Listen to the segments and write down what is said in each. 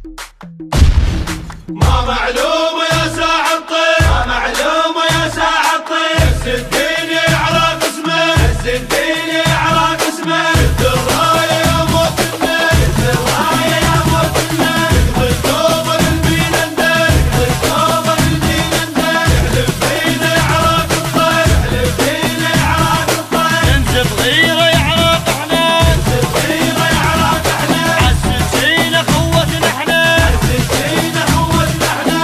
ما معلوم يا ساعة الطير، ما معلوم يا ساعة الطير، هز الدين على قسمه، هز الدين على قسمه، هز الراية يا موطننا، هز الراية يا موطننا، نقضي الثوب للبيننده، نقضي الثوب للبيننده، نحلف فينا يعراق الطير، نحلف فينا يعراق الطير، ننزف غيره يعراق احنا، ننزف غيره يعراق احنا، عززينا قوتنا احنا، عززينا قوتنا احنا،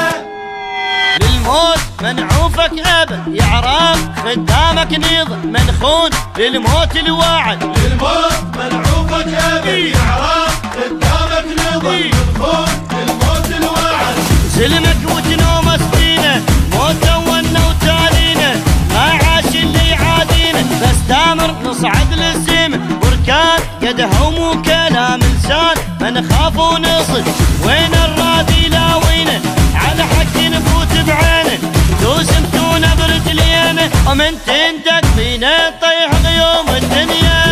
للموت منعوفك ابد يعراق خدامك نيض منخون للموت الواعد، للموت منعوفك ابد يعراق قدامك نظر منخون للموت الواعد، سلمك وجنوم سنينه موت ونا وتالينا، ما عاش اللي يعادينا بس دامر نصعد للسما، بركان قدها ومو كلام لسان ما نخاف ونصد، وين الراضي لاوينا على حق نفوت بعينه، دوسمتونا برجلينا ومن تندق فينا طيح غيوم الدنيا،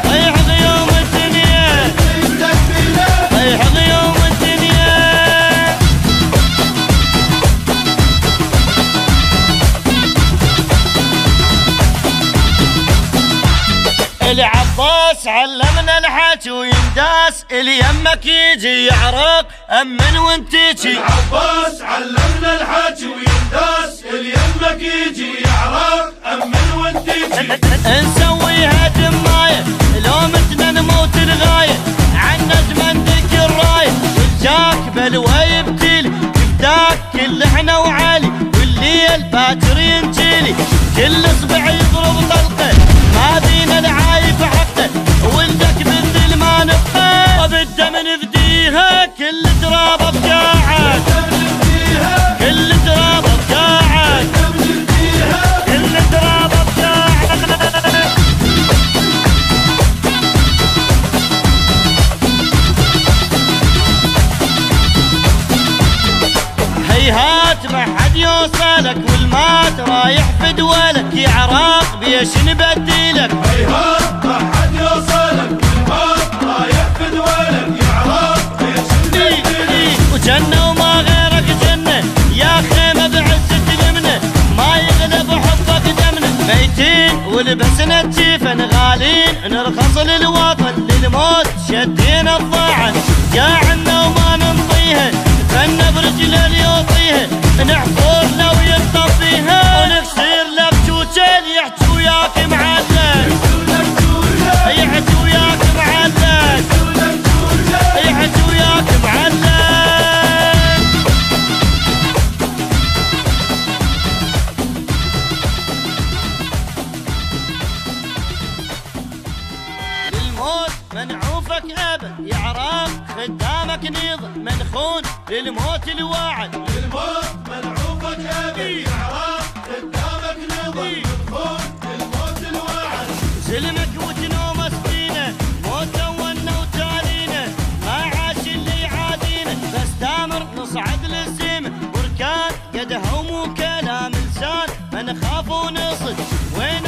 طيح غيوم الدنيا، طيح غيوم الدنيا. العباس علمنا الحكي وينداس، اللي يمك يجي يعرق امن وانت تجي، العباس علمنا الحكي وينداس، اللي يمك يجي يعراق امن وانت تجي، نسويها دمايه لو متنا نموت الغايه، عن نجم ندق الرايه، والجاك بلوى يبتلي يفداك كل احنا وعالي، والليل باكر ينجلي كل اصبع يضرب طلقه، ما بينا العايب حقه ولدك بالذل ما نبقى، وبالدم نفديها كل ترابه بقاعد، كل ترابه بقاعد، كل ترابه بقاعد. هيهات ما حد يوصلك والمات رايح في دولك، يعراق بيش نبدلك، هيهات ما حد يوصلك والموت رايح في دولك، يعراق بيش نبدلك، وجنة وما غيرك جنة يا خيمة بعزة اليمنة، ما يغلب حبك دمنا، ميتين ولبسنا الجيفن غالين، نرخص للوطن للموت شدينا الضاعن، قاعنا وما ننطيها فن برجل يوطيها، نحفر لو ينطفيها ونكسر لك جوجل يحجي وياك معلق، يحجي وياك معلق، يحجي وياك معلق. للموت منعوفك ابد يعراق خدامك نيض منخون للموت الواعد، للموت منعوفك ابد يعراق قدامك نظر منخون للموت الواعد، سلمك وجنوم سنينه موت ونا وتالينا، ما عاش اللي يعادينا بس دامر نصعد للسما، بركان قدها ومو كلام لسان ما نخاف ونصد، وين